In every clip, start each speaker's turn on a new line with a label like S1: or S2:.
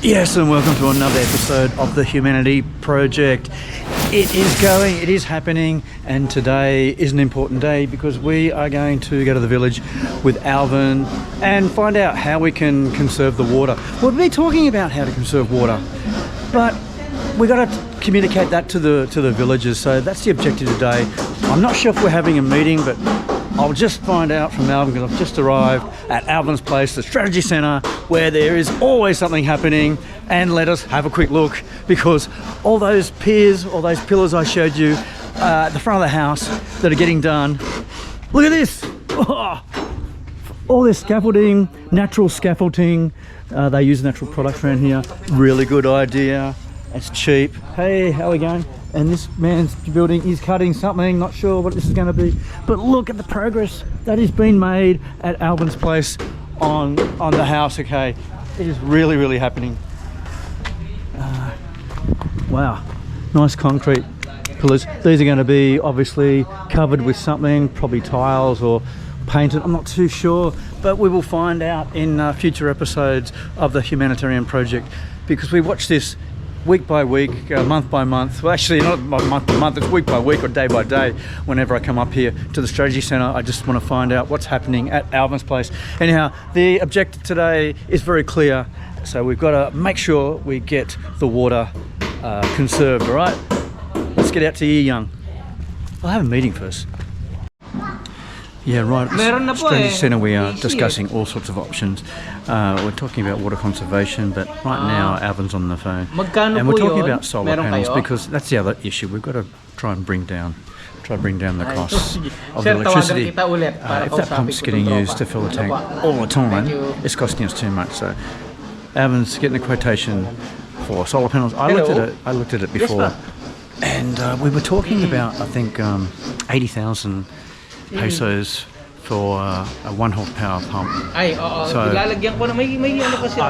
S1: Yes, and welcome to another episode of the Humanity Project. It is going, it is happening, and today is an important day because we are going to go to the village with Alvin and find out how we can conserve the water. We'll be talking about how to conserve water, but we got to communicate that to the villagers, so that's the objective today. I'm not sure if we're having a meeting, but I'll just find out from Alvin because I've just arrived at Alvin's place, the strategy centre, where there is always something happening, and let us have a quick look because all those piers, all those pillars I showed you at the front of the house that are getting done. Look at this! Oh, all this scaffolding, natural scaffolding. They use natural products around here. Really good idea. It's cheap. Hey, how are we going? And this man's building, he's cutting something, not sure what this is going to be, but look at the progress that is being made at Alvin's place on the house. Okay, it is really happening. Wow, nice concrete pillars. These are going to be obviously covered with something, probably tiles or painted, I'm not too sure, but we will find out in future episodes of the Humanitarian Project, because we watch this week by week, month by month. Well, actually not month by month, it's week by week or day by day. Whenever I come up here to the strategy centre, I just want to find out what's happening at Alvin's place. Anyhow, the objective today is very clear, so we've got to make sure we get the water conserved. All right, let's get out to Yi Young. I'll have a meeting first. Yeah, right. At the Strategy Centre we are discussing all sorts of options. We're talking about water conservation, but right now Alvin's on the phone. And we're talking about solar panels because that's the other issue. We've got to try and bring down the costs of the electricity. If that pump's getting used to fill the tank all the time, it's costing us too much. So Alvin's getting a quotation for solar panels. I looked at it before, and we were talking about, I think, 80,000 pesos for a 1 horsepower pump. So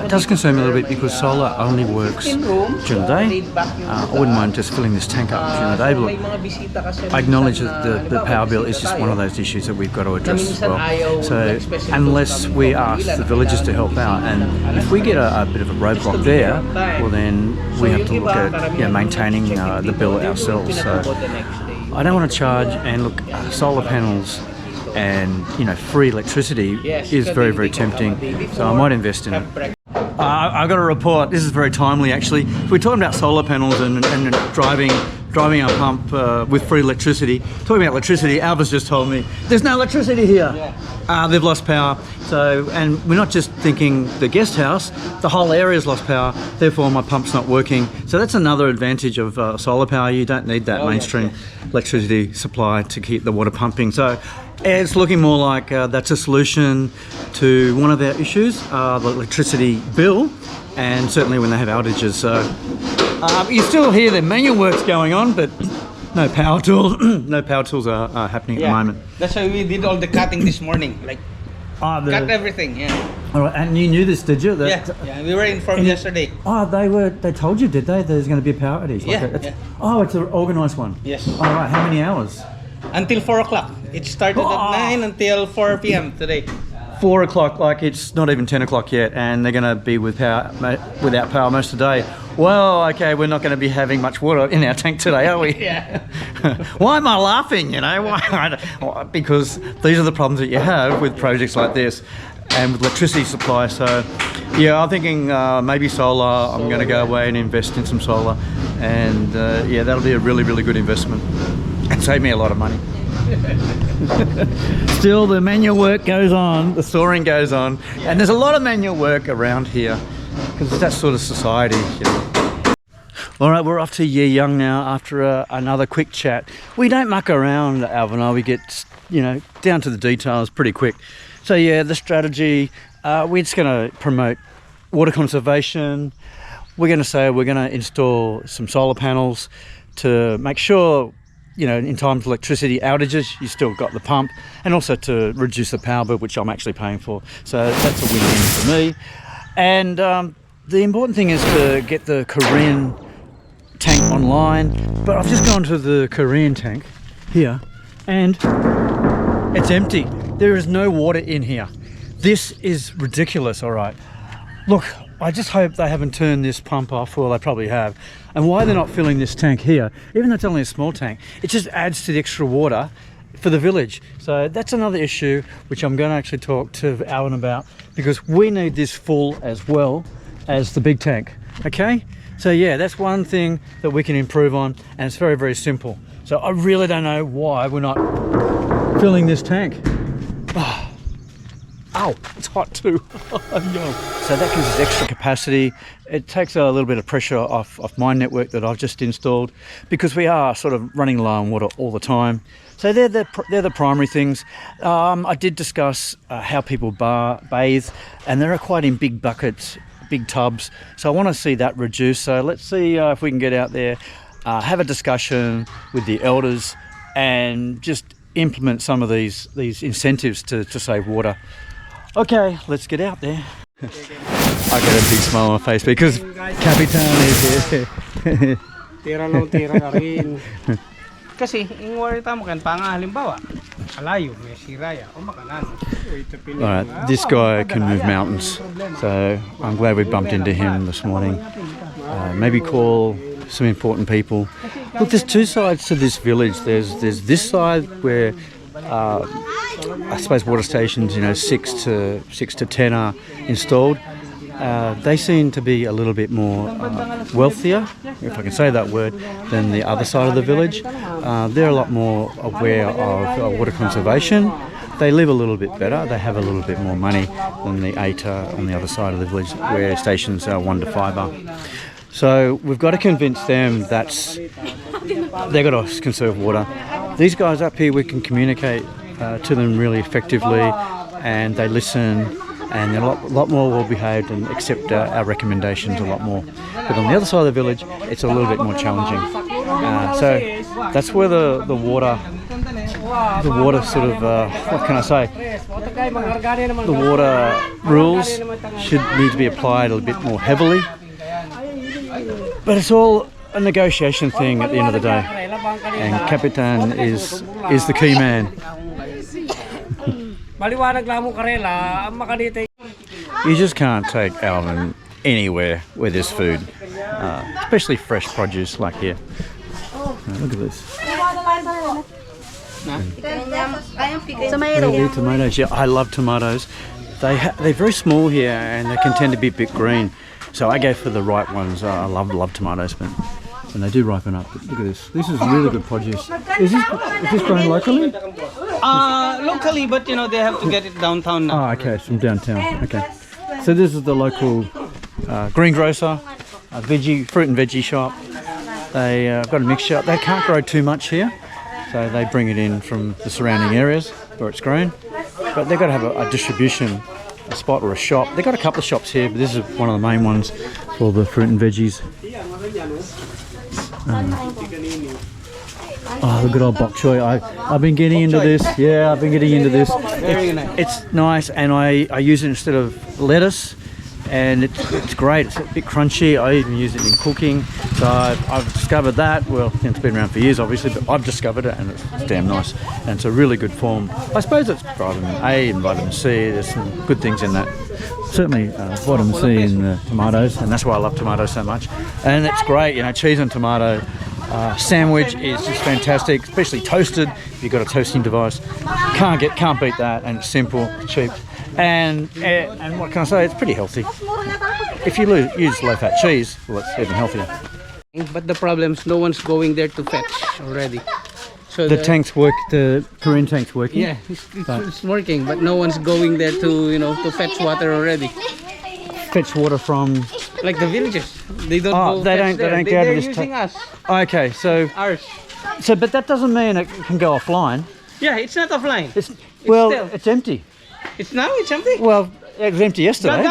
S1: it does concern me a little bit because solar only works during the day. I wouldn't mind just filling this tank up during the day, but I acknowledge that the power bill is just one of those issues that we've got to address as well. So unless we ask the villagers to help out, and if we get a bit of a roadblock there, well then we have to look at maintaining the bill ourselves. So I don't want to charge, and look, solar panels and free electricity is very tempting, so I might invest in it. I've got a report. This is very timely actually. We're talking about solar panels and driving our pump with free electricity. Talking about electricity, Alva's just told me there's no electricity here. They've lost power. So, and we're not just thinking the guest house, the whole area's lost power, therefore my pump's not working. So that's another advantage of solar power. You don't need that mainstream electricity supply to keep the water pumping. So it's looking more like that's a solution to one of our issues, the electricity bill, and certainly when they have outages. So you still hear the manual works going on, but no power tools. No power tools are happening at the moment.
S2: That's why we did all the cutting this morning. Cut everything.
S1: All right, and you knew this, did you?
S2: Yeah, we were informed yesterday.
S1: They told you, did they? There's going to be a power outage. Oh, it's an organised one.
S2: Yes.
S1: All right. How many hours?
S2: Until 4 o'clock. It started at 9 until 4 p.m. today.
S1: 4 o'clock, like it's not even 10 o'clock yet, and they're going to be without power most of the day. Well, okay, we're not going to be having much water in our tank today, are we? Why am I laughing, Why? Because these are the problems that you have with projects like this and with electricity supply. So, yeah, I'm thinking maybe solar. I'm going to go away and invest in some solar, and that'll be a really good investment and save me a lot of money. Still, the manual work goes on, the soaring goes on, and there's a lot of manual work around here because it's that sort of society. All right, we're off to Yi Young now after another quick chat. We don't muck around, Alvin and I. We get down to the details pretty quick. So yeah, the strategy, we're just going to promote water conservation. We're going to say we're going to install some solar panels to make sure in times of electricity outages, you still got the pump, and also to reduce the power bill, which I'm actually paying for. So that's a win-win for me. And the important thing is to get the Korean tank online. But I've just gone to the Korean tank here, and it's empty. There is no water in here. This is ridiculous, all right. Look, I just hope they haven't turned this pump off. Well, they probably have. And why they're not filling this tank here, even though it's only a small tank, it just adds to the extra water for the village. So that's another issue which I'm going to actually talk to Alvin about, because we need this full as well as the big tank. Okay, so yeah, that's one thing that we can improve on, and it's very, very simple. So I really don't know why we're not filling this tank. Oh. Ow, it's hot too. So that gives us extra capacity. It takes a little bit of pressure off my network that I've just installed, because we are sort of running low on water all the time. So they're the primary things. I did discuss how people bathe, and they're quite in big buckets, big tubs. So I want to see that reduce. So let's see if we can get out there, have a discussion with the elders, and just implement some of these incentives to save water. Okay, let's get out there. I got a big smile on my face because Capan is here.
S2: Tira lang, tira ka rin. Kasi, yung warita mo kan panga halimbawa, alayo, may siraya, o makanan.
S1: Alright, this guy can move mountains, so I'm glad we bumped into him this morning. Maybe call some important people. Look, there's two sides to this village. There's this side where I suppose water stations, 6 to 10 are installed. They seem to be a little bit more wealthier, if I can say that word, than the other side of the village. They're a lot more aware of water conservation. They live a little bit better. They have a little bit more money than the 8 on the other side of the village, where stations are 1 to 5 are. So we've got to convince them that they've got to conserve water. These guys up here, we can communicate to them really effectively, and they listen, and they're a lot more well behaved and accept our recommendations a lot more. But on the other side of the village, it's a little bit more challenging. So that's where the water sort of, what can I say? The water rules should need to be applied a bit more heavily. But it's all a negotiation thing at the end of the day, and Capan is the key man. You just can't take Alvin anywhere where there's food, especially fresh produce like here. Look at this. Tomatoes. Yeah, I love tomatoes. They're very small here, and they can tend to be a bit green. So I go for the right ones. I love tomatoes, but when they do ripen up, look at this. This is really good produce. Is this grown locally?
S2: Locally, but they have to get it downtown now.
S1: Oh, okay, it's from downtown. Okay. So this is the local greengrocer, fruit and veggie shop. They've got a mixture. They can't grow too much here, so they bring it in from the surrounding areas where it's grown. But they've got to have a distribution, a spot or a shop. They've got a couple of shops here, but this is one of the main ones for the fruit and veggies. Oh, the good old bok choy. I've been getting into this. Yeah, I've been getting into this. It's nice, and I use it instead of lettuce, and it's great. It's a bit crunchy. I even use it in cooking. So I've discovered that. Well, it's been around for years, obviously, but I've discovered it, and it's damn nice. And it's a really good form. I suppose it's vitamin A and vitamin C. There's some good things in that. Certainly vitamin C in the tomatoes, and that's why I love tomatoes so much. And it's great, cheese and tomato sandwich is just fantastic, especially toasted. If you've got a toasting device, can't beat that, and it's simple, cheap, and what can I say? It's pretty healthy. If you use low-fat cheese, well, it's even healthier.
S2: But the problem is no one's going there to fetch already. So
S1: the tanks work. The Korean tank's working.
S2: Yeah, it's working, but no one's going there to to fetch water already.
S1: Fetch water from
S2: like the villagers. They don't.
S1: They don't go to
S2: They're
S1: this.
S2: using us.
S1: Okay, so
S2: Ours.
S1: So, but that doesn't mean it can go offline.
S2: Yeah, it's not offline.
S1: It's empty.
S2: It's empty.
S1: Well, it was empty yesterday.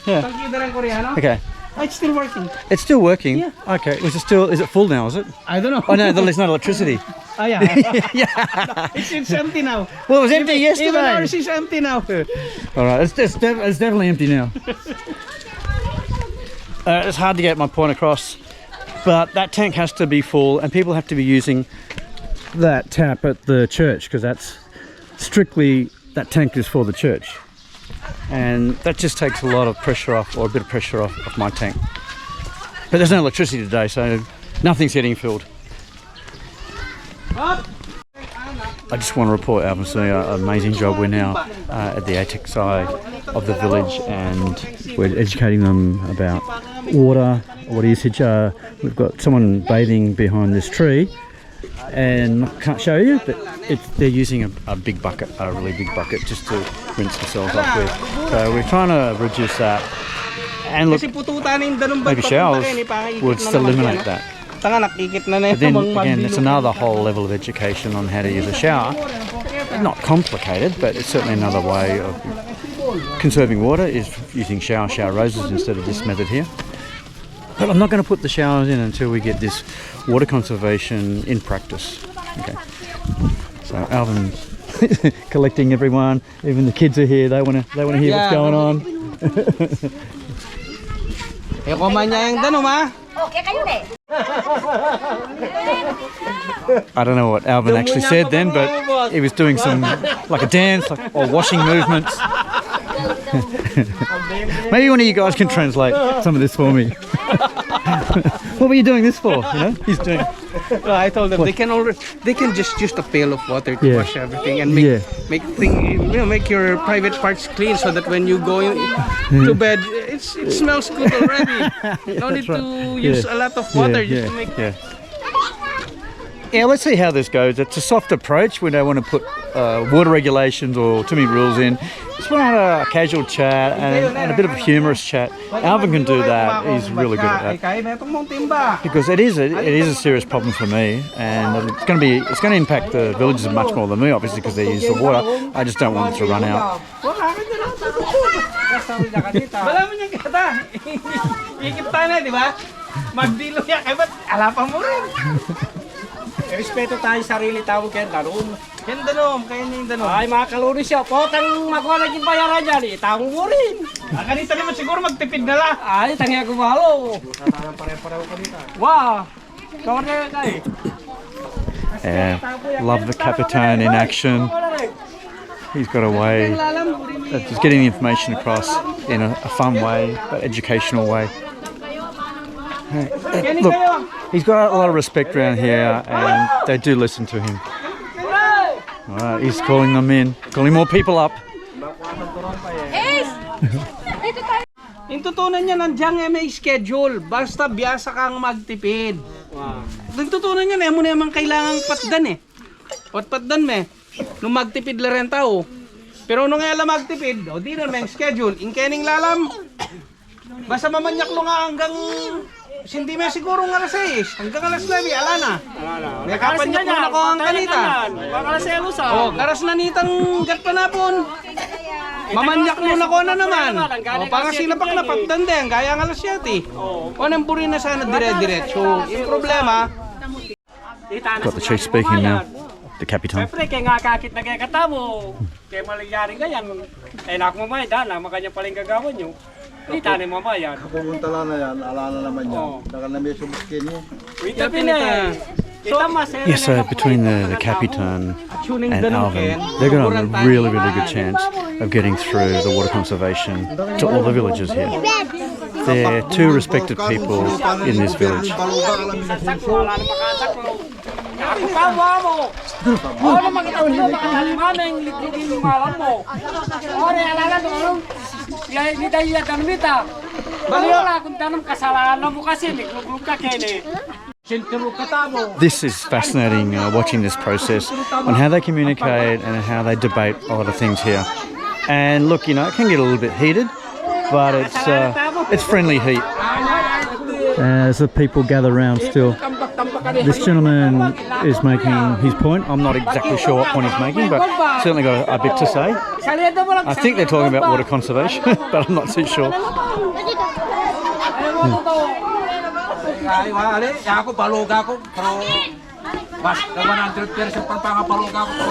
S2: Yeah.
S1: Okay.
S2: It's still working.
S1: It's still working?
S2: Yeah.
S1: Okay. Is it full now, is it?
S2: I don't know.
S1: Oh no, there's no electricity.
S2: Oh yeah.
S1: Yeah.
S2: It's empty now.
S1: Well, it was empty yesterday.
S2: Even ours is empty now.
S1: Alright, it's definitely empty now. It's hard to get my point across, but that tank has to be full, and people have to be using that tap at the church, because that's strictly, that tank is for the church. and that just takes a lot of pressure off, or a bit of pressure off my tank. But there's no electricity today, so nothing's getting filled. I just want to report Alvin's doing an amazing job. We're now at the ATEC side of the village, and we're educating them about water, what usage. We've got someone bathing behind this tree, and I can't show you, but they're using a big bucket, a really big bucket, just to rinse themselves off with. So we're trying to reduce that. And look, maybe showers would still eliminate that. But then again, it's another whole level of education on how to use a shower. Not complicated, but it's certainly another way of conserving water is using shower roses instead of this method here. But I'm not going to put the showers in until we get this water conservation in practice. Okay. So Alvin collecting everyone, even the kids are here. They want to hear what's going on. I don't know what Alvin actually said then, but he was doing some, like a dance, or washing movements. Maybe one of you guys can translate some of this for me. What were you doing this for? You know, he's doing.
S2: Well, I told them they can just use a pail of water to wash everything and make your private parts clean, so that when you go to bed, it smells good already. No need to use a lot of water just to make.
S1: Yeah, let's see how this goes. It's a soft approach. We don't want to put water regulations or too many rules in. Just want to have a casual chat and a bit of a humorous chat. Alvin can do that. He's really good at that. Because it is a serious problem for me, and it's going to impact the villages much more than me, obviously, because they use the water. I just don't want it to run out.
S3: Respeto tayo sarili tawag kaya darom.
S2: Yan darom, kaya niya yung darom.
S3: Ay mga kalori siya, potang makuha na yung bayaran dyan, itawag mo rin.
S2: Kanita naman siguro magtipid na lang.
S3: Ay, tangya ko mahalo.
S2: Pareho kanita.
S3: Wow, kawar na yun tayo.
S1: Love the Capan in action. He's got a way of just getting the information across in a fun way, but educational way. Look, he's got a lot of respect around here, and they do listen to him. Alright, he's calling them in, calling more people up.
S2: Yung tutunan niya, nandiyan may schedule. Basta biyasa kang magtipid. Yung tutunan niya, mo na naman kailangang patdan eh. Patdan me. Nung magtipid la rin tao. Pero nung ngayon magtipid, di na may schedule. Inkening lalam. Basta mamanyak lo nga hanggang hindi may siguro nga alas 6. Hanggang alas 9, ala na. May kapanyak mo na ko ang kanita.
S3: Bakalas elusa.
S2: Karas na nitang gat panapon. Mamanyak mo na ko na naman. Pangasilapak na patdan gaya ng alas 7. Nang buri na sana dire-diretso. Yung problema.
S1: Got the chief speaking now. The Capan.
S3: Siyempre, kaya nga kakit na kaya katamo. Kaya malangyari ganyan. Eh, nakumamay, dahil makanya paling gagawin nyo. Hindi tayo mamayan.
S4: Pumunta lang na yan, ala na naman yan. Dahil na may sumuskin niya.
S3: Wita pinay.
S1: Yeah, so between the Capan and Alvin, they've got a really, really good chance of getting through the water conservation to all the villagers here. They're two respected people in this village.
S3: Ako kawa mo. Ano makitawin mo, makataliman yung liklugin yung malam mo. Ore, alala doon. Hindi tayo yatan mita. Wala kung tanong kasalanan mo kasi liklug ka kene.
S1: This is fascinating, watching this process on how they communicate and how they debate a lot of things here. And look, you know, it can get a little bit heated, but it's friendly heat. As the people gather around still, this gentleman is making his point. I'm not exactly sure what point he's making, but certainly got a bit to say. I think they're talking about water conservation, but I'm not too sure.
S5: Ako paluga ko, pero basta 100% pagpapaluga ko.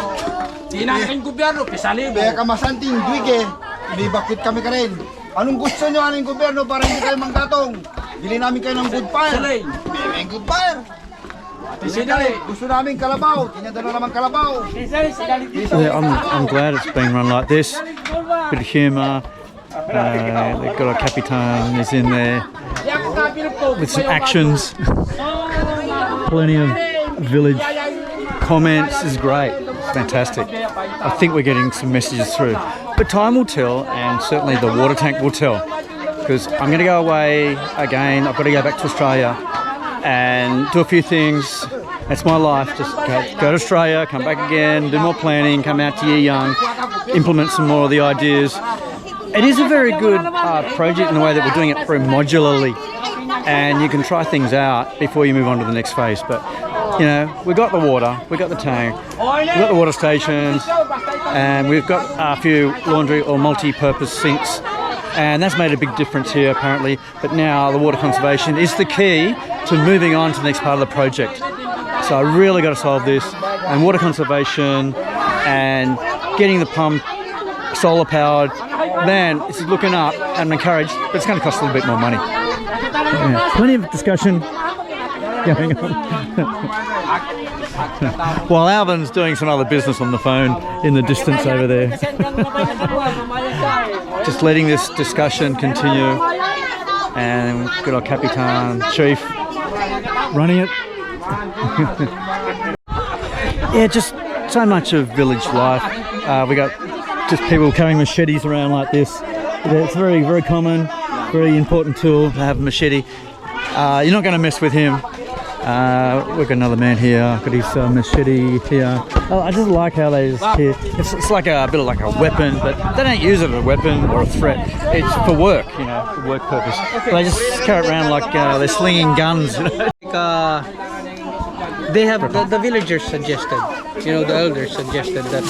S5: Dinangin gobyerno, pisali mo.
S4: Kaya kamasanting duwig ibibakit kami ka rin. Anong gusto nyo anong gobyerno para hindi kayo manggatong? Bili namin kayo ng good fire. Bili good fire. Sinali, gusto namin kalabaw. Tinadalo naman kalabaw.
S1: Yeah, I'm glad it's being run like this. Bit of humour. They've got a Capitan is in there with some actions. Plenty of village comments. This is great. It's fantastic. I think we're getting some messages through. But time will tell, and certainly the water tank will tell. Because I'm going to go away again. I've got to go back to Australia and do a few things. That's my life. Just go to Australia, come back again, do more planning, come out to Year Young, implement some more of the ideas. It is a very good project in the way that we're doing it very modularly, and you can try things out before you move on to the next phase. But you know, we've got the water, we've got the tank, we've got the water stations, and we've got a few laundry or multi-purpose sinks, and that's made a big difference here apparently. But now the water conservation is the key to moving on to the next part of the project. So I really got to solve this, and water conservation and getting the pump solar powered. Man, it's looking up, and I'm encouraged, but it's going to cost a little bit more money. Yeah, plenty of discussion going on. While Alvin's doing some other business on the phone in the distance over there. Just letting this discussion continue, and good old Capitan, Chief, running it. Yeah, just so much of village life. We got just people carrying machetes around like this. It's very, very common, very important tool to have a machete. You're not going to mess with him. We've got another man here, got his machete here. Oh, I just like how they just here. It's like a bit of like a weapon, but they don't use it as a weapon or a threat. It's for work, you know, for work purpose. They just carry it around like they're slinging guns, you know.
S2: They have the villagers suggested, you know, the elders suggested that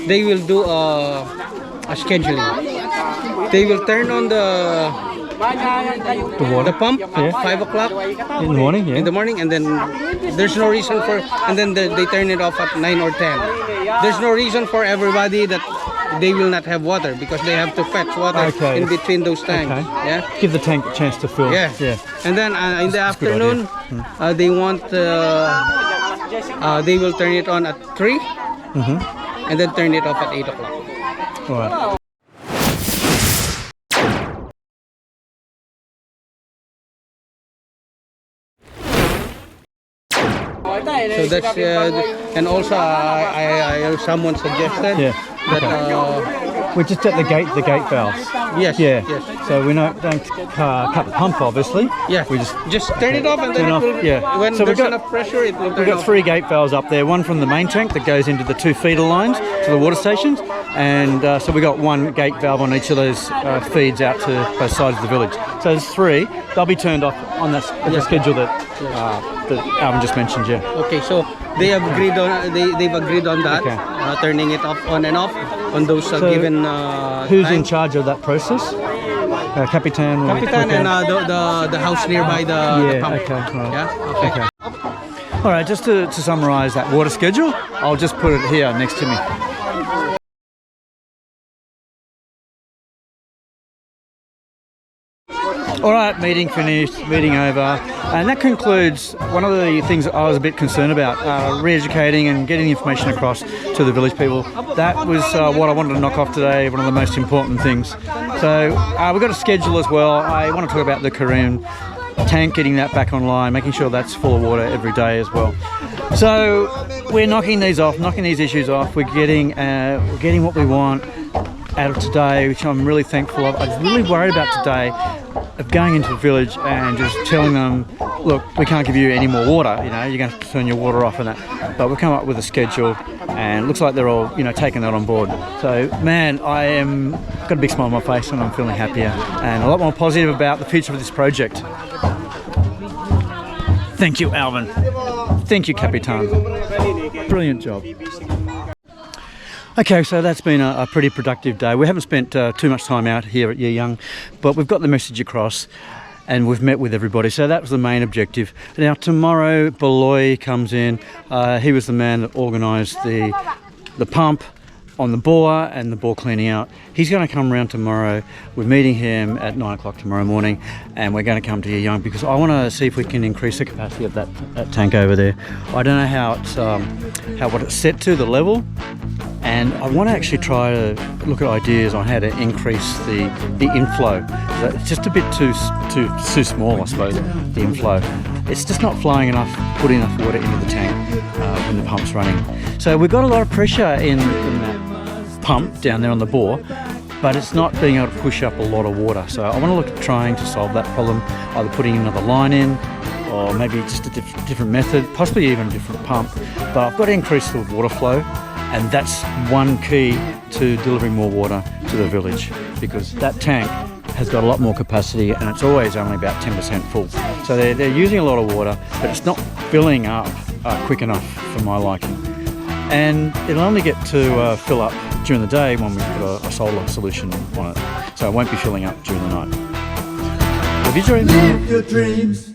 S2: they will do a scheduling. They will turn on the pump at 5 o'clock
S1: in the morning, yeah.
S2: In the morning, and then there's no reason for, and then they turn it off at 9 or 10. There's no reason for everybody that they will not have water, because they have to fetch water in between those times.
S1: Okay.
S2: Yeah.
S1: Give the tank a chance to fill.
S2: Yeah.
S1: Yeah.
S2: And then in the afternoon, they want they will turn it on at 3, and then turn it off at 8 o'clock.
S1: All right.
S2: So that's and also someone suggested that
S1: we're just at the gate valves.
S2: yes,
S1: Yeah.
S2: yes.
S1: So we don't cut the pump, obviously.
S2: Yeah,
S1: We
S2: just turn it off, and then
S1: turn
S2: it
S1: off,
S2: will,
S1: yeah.
S2: when
S1: So we've
S2: there's
S1: got-
S2: enough pressure, it will turn
S1: We've got
S2: off.
S1: 3 gate valves up there. One from the main tank that goes into the 2 feeder lines to the water stations, and so we got 1 gate valve on each of those feeds out to both sides of the village. So there's 3. They'll be turned off on the schedule that Alvin just mentioned. Yeah.
S2: Okay, so they have agreed on they've agreed on that, turning it off on and off on those
S1: So
S2: given
S1: who's
S2: time.
S1: in charge of that process? Capitan.
S2: Capitan and the house nearby the pump.
S1: Okay. All right.
S2: Yeah. Okay.
S1: All right. Just to summarise that water schedule, I'll just put it here next to me. All right, meeting finished, meeting over, and that concludes one of the things that I was a bit concerned about, re-educating and getting information across to the village people. That was what I wanted to knock off today, one of the most important things. So we've got a schedule as well. I want to talk about the Korean tank, getting that back online, making sure that's full of water every day as well. So we're knocking these off, knocking these issues off. We're getting what we want out of today, which I'm really thankful of. I was really worried about today, of going into the village and just telling them, look, we can't give you any more water, you know, you're going to have to turn your water off and that. But we've come up with a schedule, and it looks like they're all, you know, taking that on board. So, man, got a big smile on my face, and I'm feeling happier and a lot more positive about the future of this project. Thank you, Alvin. Thank you, Capitan. Brilliant job. Okay, so that's been a pretty productive day. We haven't spent too much time out here at Year Young, but we've got the message across and we've met with everybody. So that was the main objective. Now tomorrow, Beloy comes in. He was the man that organised the pump, on the bore and the bore cleaning out. He's going to come around tomorrow. We're meeting him at 9 o'clock tomorrow morning, and we're going to come to Young because I want to see if we can increase the capacity of that tank over there. I don't know how what it's set to, the level, and I want to actually try to look at ideas on how to increase the inflow. It's just a bit too small, I suppose, the inflow. It's just not flowing enough, putting enough water into the tank when the pump's running. So we've got a lot of pressure in that pump down there on the bore, but it's not being able to push up a lot of water. So I want to look at trying to solve that problem, either putting another line in, or maybe just a different method, possibly even a different pump. But I've got to increase the water flow, and that's one key to delivering more water to the village, because that tank has got a lot more capacity and it's always only about 10% full. So they're using a lot of water, but it's not filling up quick enough for my liking. And it'll only get to fill up during the day when we put a solar solution on it. So it won't be filling up during the night. Live your dreams.
S6: Live your dreams.